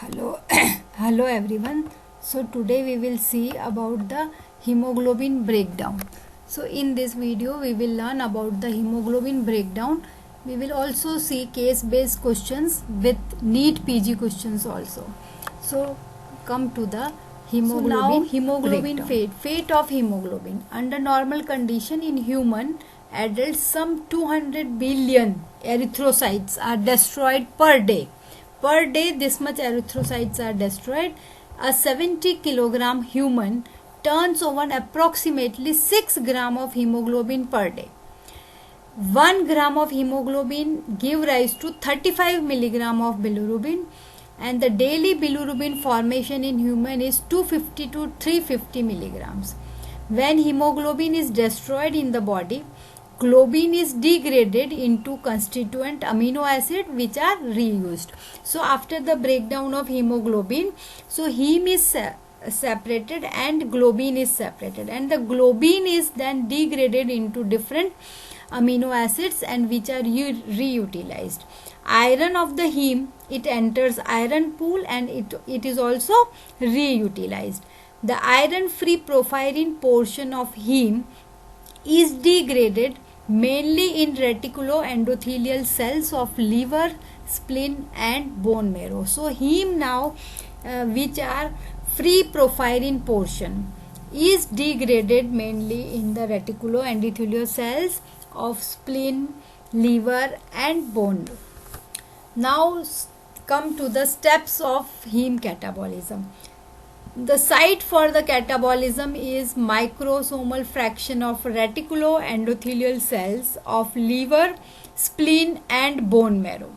Hello, hello everyone. So today we will see about the hemoglobin breakdown. So in this video we will learn about the hemoglobin breakdown. We will also see case based questions with NEET PG questions also. So come to the hemoglobin fate of hemoglobin. Under normal condition in human adults, some 200 billion erythrocytes are destroyed per day. Per day, this much erythrocytes are destroyed. A 70 kilogram human turns over approximately 6 gram of hemoglobin per day. 1 gram of hemoglobin give rise to 35 milligram of bilirubin, and the daily bilirubin formation in human is 250 to 350 milligrams. When hemoglobin is destroyed in the body, globin is degraded into constituent amino acid which are reused. So after the breakdown of hemoglobin, so heme is separated and globin is separated, and the globin is then degraded into different amino acids and which are reutilized. Iron of the heme, it enters iron pool and it is also reutilized. The iron free porphyrin portion of heme is degraded mainly in reticuloendothelial cells of liver, spleen and bone marrow. So heme now which are free porphyrin portion is degraded mainly in the reticuloendothelial cells of spleen, liver and bone. Now come to the steps of heme catabolism. The site for the catabolism is microsomal fraction of reticuloendothelial cells of liver, spleen and bone marrow.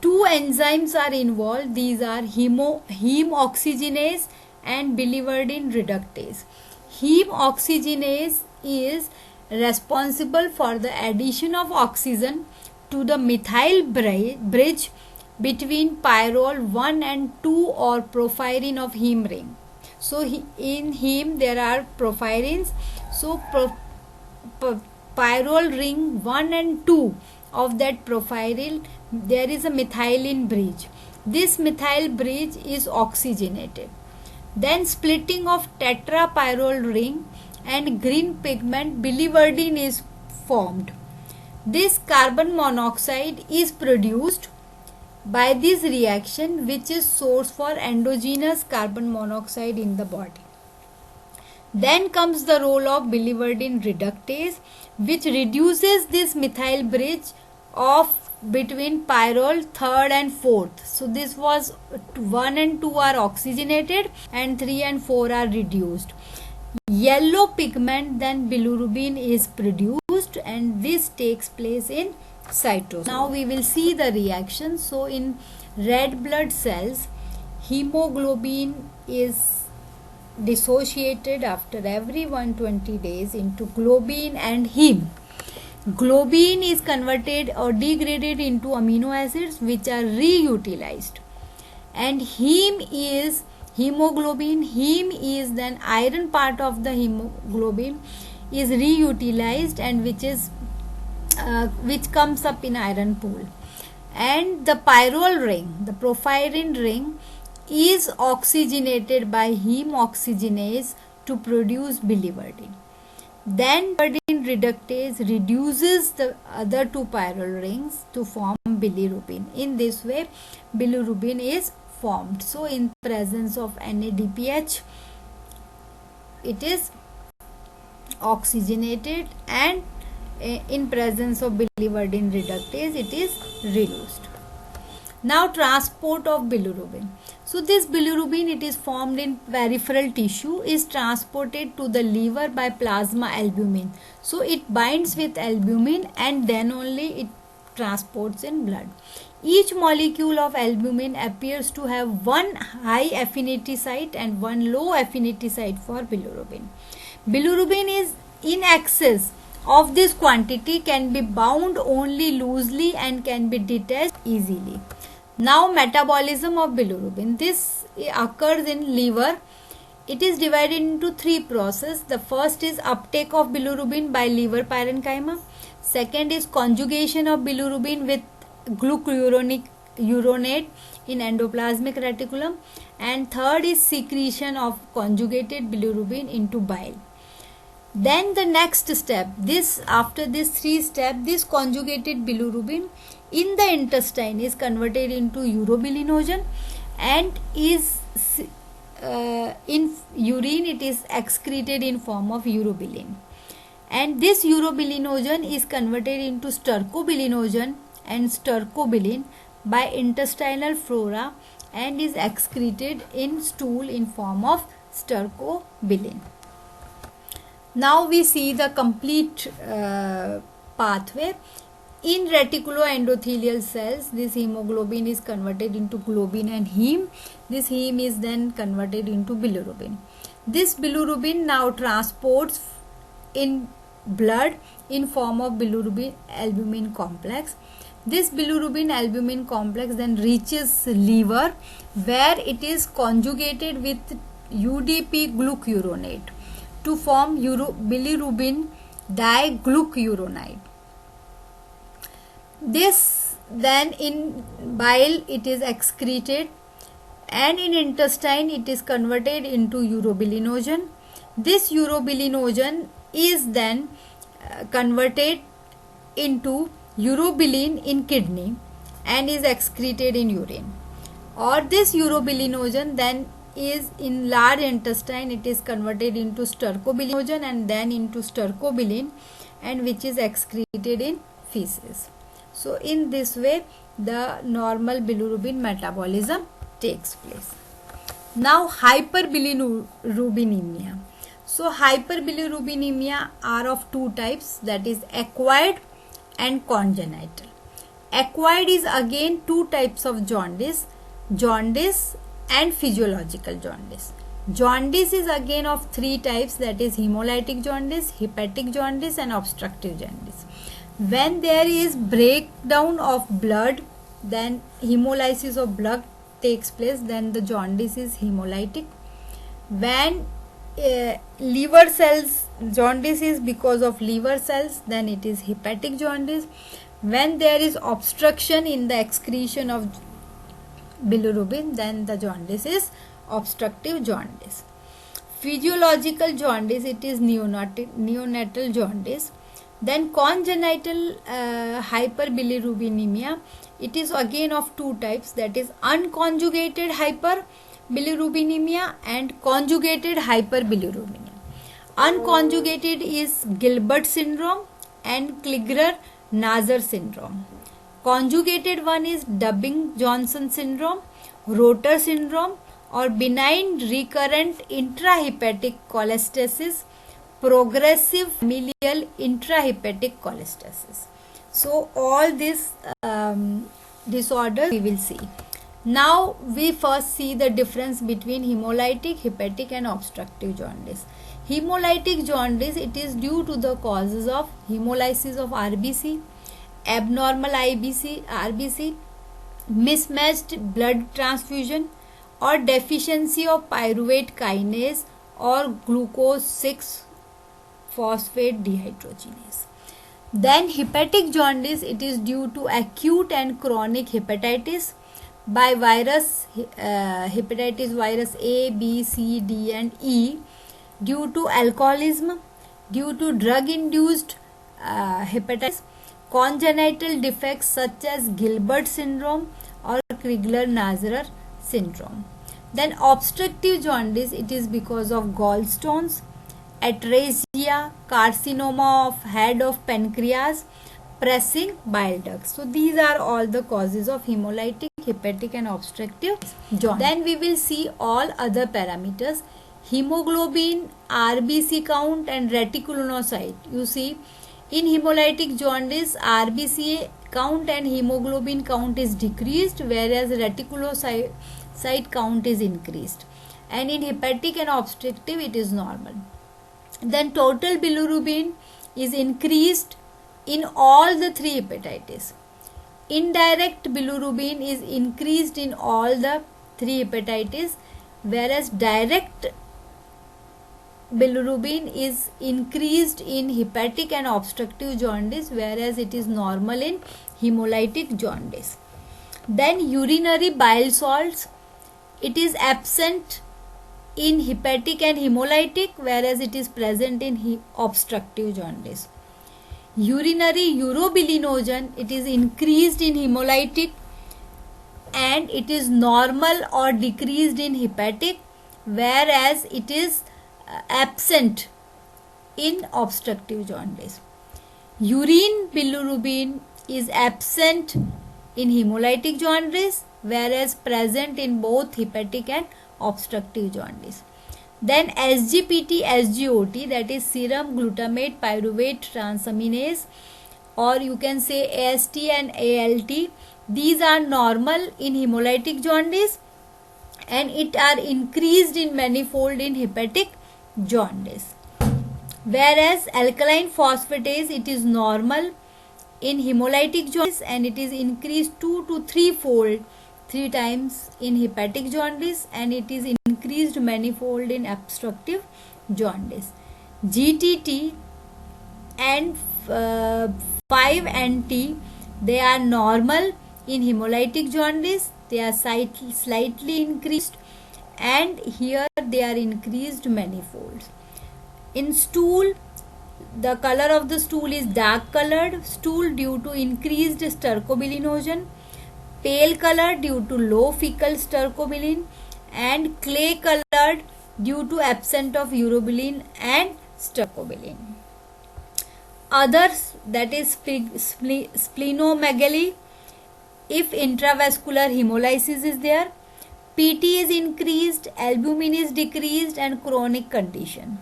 Two enzymes are involved. These are heme oxygenase and biliverdin reductase. Heme oxygenase is responsible for the addition of oxygen to the methyl bridge between pyrrole 1 and 2 or porphyrin of heme ring. So in heme there are porphyrins. So pyrrole ring 1 and 2 of that porphyrin, there is a methylene bridge. This methyl bridge is oxygenated. Then splitting of tetrapyrrole ring and green pigment biliverdin is formed. This carbon monoxide is produced by this reaction, which is source for endogenous carbon monoxide in the body. Then comes the role of biliverdin reductase, which reduces this methyl bridge of between pyrrole 3rd and 4th. So this was 1 and 2 are oxygenated and 3 and 4 are reduced. Yellow pigment then bilirubin is produced, and this takes place in cytosol. Now we will see the reaction. So in red blood cells, hemoglobin is dissociated after every 120 days into globin and heme. Globin is converted or degraded into amino acids which are reutilized, and heme is then iron part of the hemoglobin is reutilized and which comes up in iron pool. And the pyrrole ring, the porphyrin ring, is oxygenated by heme oxygenase to produce biliverdin. Then biliverdin reductase reduces the other two pyrrole rings to form bilirubin. In this way bilirubin is formed. So in presence of NADPH, it is oxygenated, and in presence of biliverdin reductase it is reduced. Now transport of bilirubin. So this bilirubin, it is formed in peripheral tissue, is transported to the liver by plasma albumin. So it binds with albumin and then only it transports in blood. Each molecule of albumin appears to have one high affinity site and one low affinity site for bilirubin. Bilirubin is in excess of this quantity can be bound only loosely and can be detached easily. Now metabolism of bilirubin. This occurs in liver. It is divided into three processes. The first is uptake of bilirubin by liver parenchyma. Second is conjugation of bilirubin with glucuronate in endoplasmic reticulum, and third is secretion of conjugated bilirubin into bile. Then the next step, after this three steps, this conjugated bilirubin in the intestine is converted into urobilinogen, and is in urine it is excreted in form of urobilin, and this urobilinogen is converted into stercobilinogen and stercobilin by intestinal flora and is excreted in stool in form of stercobilin. Now we see the complete pathway. In reticuloendothelial cells, this hemoglobin is converted into globin and heme. This heme is then converted into bilirubin. This bilirubin now transports in blood in form of bilirubin albumin complex. This bilirubin albumin complex then reaches liver, where it is conjugated with UDP glucuronate to form bilirubin diglucuronide. This then in bile it is excreted, and in intestine it is converted into urobilinogen. This urobilinogen is then converted into urobilin in kidney and is excreted in urine. Or this urobilinogen then is in large intestine, it is converted into stercobilinogen and then into stercobilin, and which is excreted in feces. So in this way the normal bilirubin metabolism takes place. Now hyperbilirubinemia. So hyperbilirubinemia are of two types, that is acquired and congenital. Acquired is again two types of jaundice and physiological jaundice. Jaundice is again of three types, that is hemolytic jaundice, hepatic jaundice and obstructive jaundice. When there is breakdown of blood, then hemolysis of blood takes place, then the jaundice is hemolytic. When liver cells, jaundice is because of liver cells, then it is hepatic jaundice. When there is obstruction in the excretion of bilirubin, then the jaundice is obstructive jaundice. Physiological jaundice, it is neonatal jaundice. Then congenital hyperbilirubinemia, it is again of two types, that is unconjugated hyperbilirubinemia and conjugated hyperbilirubinemia. Unconjugated is Gilbert syndrome and Klinger-Nazar syndrome. Conjugated one is Dubbing-Johnson syndrome, Rotor syndrome, or benign recurrent intrahepatic cholestasis, progressive familial intrahepatic cholestasis. So all these disorders we will see. Now we first see the difference between hemolytic, hepatic and obstructive jaundice. Hemolytic jaundice, it is due to the causes of hemolysis of RBC, abnormal RBC, mismatched blood transfusion, or deficiency of pyruvate kinase or glucose 6-phosphate dehydrogenase. Then hepatic jaundice, it is due to acute and chronic hepatitis by virus, hepatitis virus A, B, C, D and E, due to alcoholism, due to drug induced hepatitis, congenital defects such as Gilbert syndrome or Crigler-Nazar syndrome. Then obstructive jaundice, it is because of gallstones, atresia, carcinoma of head of pancreas, pressing bile ducts. So these are all the causes of hemolytic, hepatic and obstructive jaundice. Then we will see all other parameters: hemoglobin, RBC count and reticulocyte. You see, in hemolytic jaundice, RBC count and hemoglobin count is decreased, whereas reticulocyte count is increased, and in hepatic and obstructive it is normal. Then total bilirubin is increased in all the three hepatitis. Indirect bilirubin is increased in all the three hepatitis, whereas direct bilirubin is increased in hepatic and obstructive jaundice, whereas it is normal in hemolytic jaundice. Then urinary bile salts, it is absent in hepatic and hemolytic, whereas it is present in obstructive jaundice. Urinary urobilinogen, it is increased in hemolytic and it is normal or decreased in hepatic, whereas it is absent in obstructive jaundice. Urine bilirubin is absent in hemolytic jaundice, whereas present in both hepatic and obstructive jaundice. Then SGPT, SGOT, that is serum glutamate pyruvate transaminase, or you can say AST and ALT. These are normal in hemolytic jaundice and it are increased in manifold in hepatic jaundice. Whereas alkaline phosphatase, it is normal in hemolytic jaundice and it is increased 2 to 3 times in hepatic jaundice and it is increased manifold in obstructive jaundice. GTT and 5-NT, they are normal in hemolytic jaundice, they are slightly increased and here they are increased manifolds. In stool, the color of the stool is dark colored stool due to increased stercobilinogen, pale color due to low fecal stercobilin, and clay colored due to absence of urobilin and stercobilin. Others, that is splenomegaly, if intravascular hemolysis is there, PT is increased, albumin is decreased and chronic condition.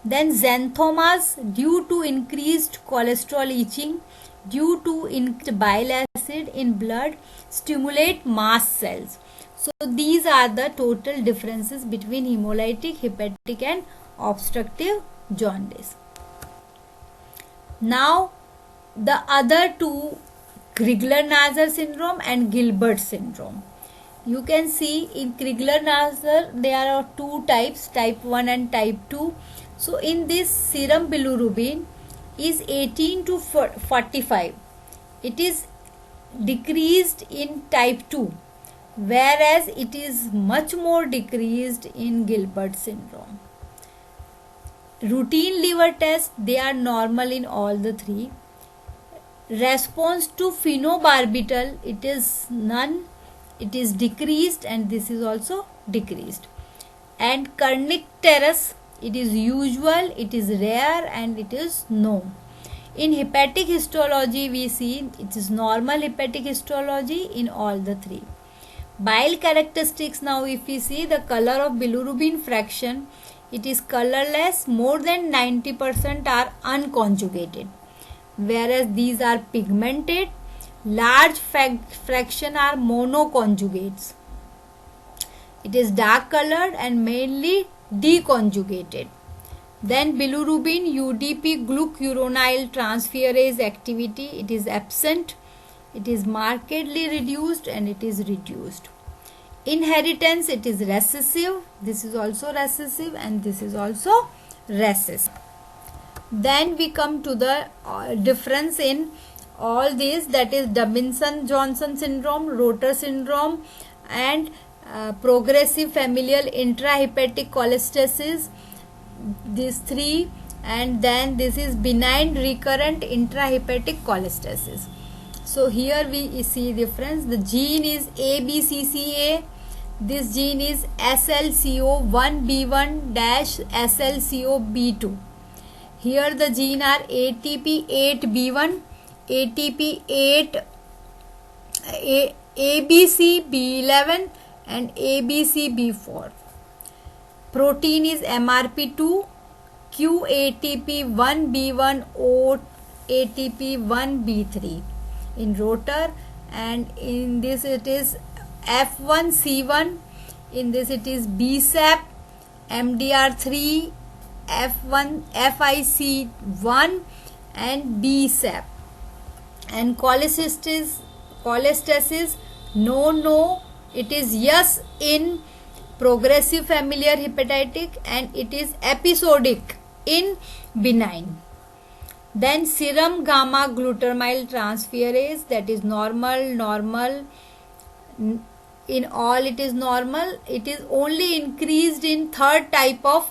Then xanthomas, due to increased cholesterol leaching, due to increased bile acid in blood, stimulate mast cells. So these are the total differences between hemolytic, hepatic and obstructive jaundice. Now the other two, Crigler-Najjar syndrome and Gilbert syndrome. You can see in Crigler-Najjar there are two types, type 1 and type 2. So in this serum bilirubin is 18 to 45. It is decreased in type 2, whereas it is much more decreased in Gilbert syndrome. Routine liver tests, they are normal in all the three. Response to phenobarbital, it is none, it is decreased and this is also decreased. And kernicterus, it is usual, it is rare and it is no. In hepatic histology, we see it is normal hepatic histology in all the three. Bile characteristics, now if we see the color of bilirubin fraction, it is colorless, more than 90% are unconjugated, whereas these are pigmented. Large fraction are monoconjugates. It is dark colored and mainly deconjugated. Then bilirubin UDP glucuronide transferase activity, it is absent, it is markedly reduced and it is reduced. Inheritance, it is recessive, this is also recessive and this is also recessive. Then we come to the difference in all these, that is Robinson-Johnson syndrome, Rotor syndrome and progressive familial intrahepatic cholestasis, these three, and then this is benign recurrent intrahepatic cholestasis. So here we see difference. The gene is ABCCA, this gene is SLCO1B1-SLCOB2. Here the gene are ATP8B1, ATP8, ABCB11 and ABCB4. Protein is MRP2, QATP1B1, OATP1B3 in rotor, and in this it is F1C1, in this it is BSAP, MDR3, F1, FIC1 and BSAP. And cholestasis, no, it is yes in progressive familiar hepatitic and it is episodic in benign. Then serum gamma glutamyl transferase, that is normal, in all it is normal. It is only increased in third type of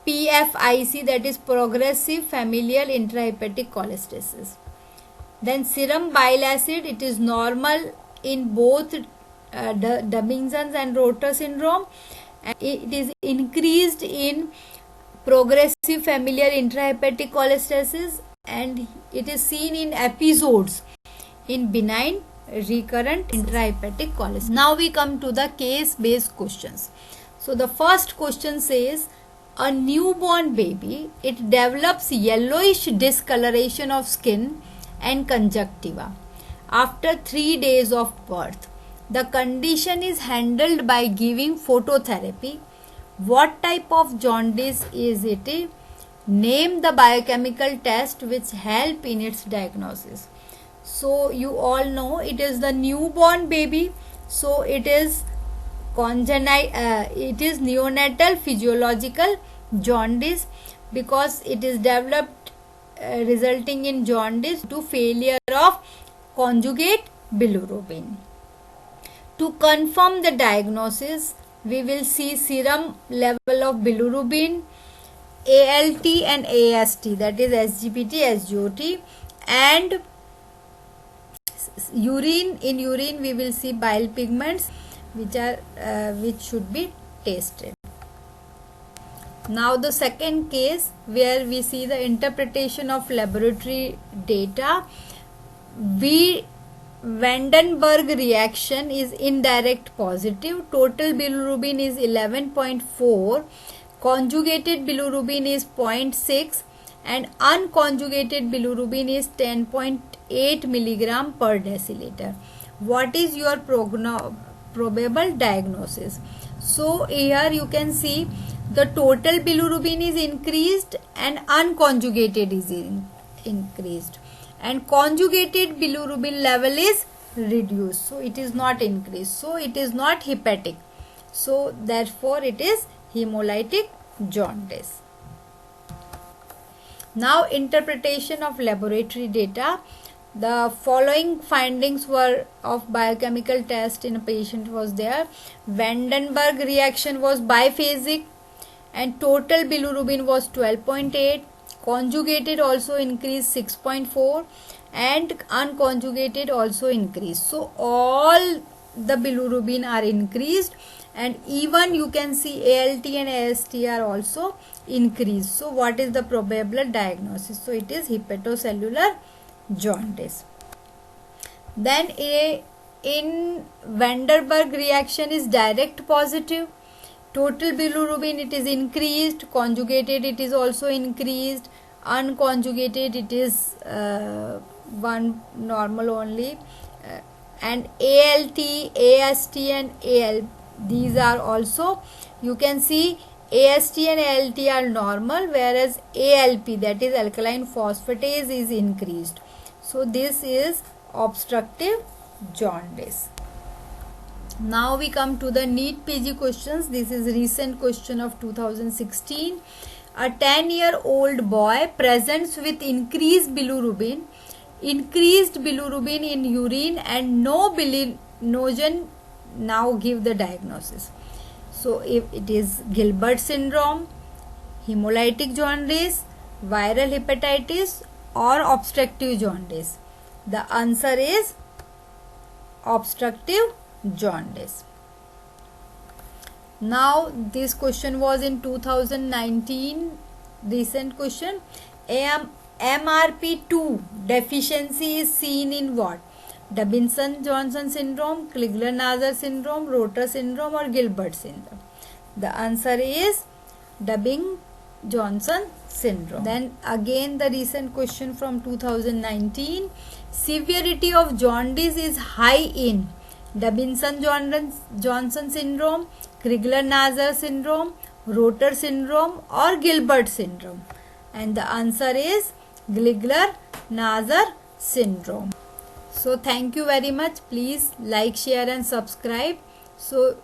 PFIC, that is progressive familial intrahepatic cholestasis. Then serum bile acid, it is normal in both Dubenson's and Rotor syndrome, and it is increased in progressive familial intrahepatic cholestasis, and it is seen in episodes in benign recurrent intrahepatic cholestasis. Now we come to the case based questions. So the first question says, a newborn baby, it develops yellowish discoloration of skin and conjunctiva after 3 days of birth. The condition is handled by giving phototherapy. What type of jaundice is it? Name the biochemical test which help in its diagnosis. So you all know it is the newborn baby. So it is it is neonatal physiological jaundice, because it is developed resulting in jaundice due to failure of conjugate bilirubin. To confirm the diagnosis, we will see serum level of bilirubin, ALT and AST, that is SGPT, SGOT, and urine. In urine we will see bile pigments which should be tested. Now the second case, where we see the interpretation of laboratory data. Vandenberg reaction is indirect positive. Total bilirubin is 11.4, conjugated bilirubin is 0.6, and unconjugated bilirubin is 10.8 milligram per deciliter. What is your probable diagnosis? So here you can see the total bilirubin is increased and unconjugated is increased, and conjugated bilirubin level is reduced, so it is not increased, so it is not hepatic, so therefore it is hemolytic jaundice. Now interpretation of laboratory data. The following findings were of biochemical test in a patient was there. Vandenberg reaction was biphasic and total bilirubin was 12.8, conjugated also increased 6.4, and unconjugated also increased. So all the bilirubin are increased, and even you can see ALT and AST are also increased. So what is the probable diagnosis? So it is hepatocellular jaundice. Then in Vandenberg reaction is direct positive. Total bilirubin it is increased, conjugated it is also increased, unconjugated it is one normal only, and ALT, AST and AL, these are also, you can see AST and ALT are normal, whereas ALP, that is alkaline phosphatase, is increased. So this is obstructive jaundice. Now we come to the NEET PG questions. This is recent question of 2016. A 10-year-old boy presents with increased bilirubin in urine and no bilinogen. Now give the diagnosis. So if it is Gilbert syndrome, hemolytic jaundice, viral hepatitis or obstructive jaundice, the answer is obstructive jaundice. Now this question was in 2019, recent question. MRP2 deficiency is seen in what? Dubinson-Johnson syndrome, Crigler-Najjar syndrome, Rotor syndrome or Gilbert syndrome. The answer is Dubin-Johnson syndrome. Then again the recent question from 2019. Severity of jaundice is high in Dubinson-Johnson syndrome, Crigler-Najjar syndrome, Rotor syndrome or Gilbert syndrome, and the answer is Crigler-Najjar syndrome. So thank you very much. Please like, share and subscribe. So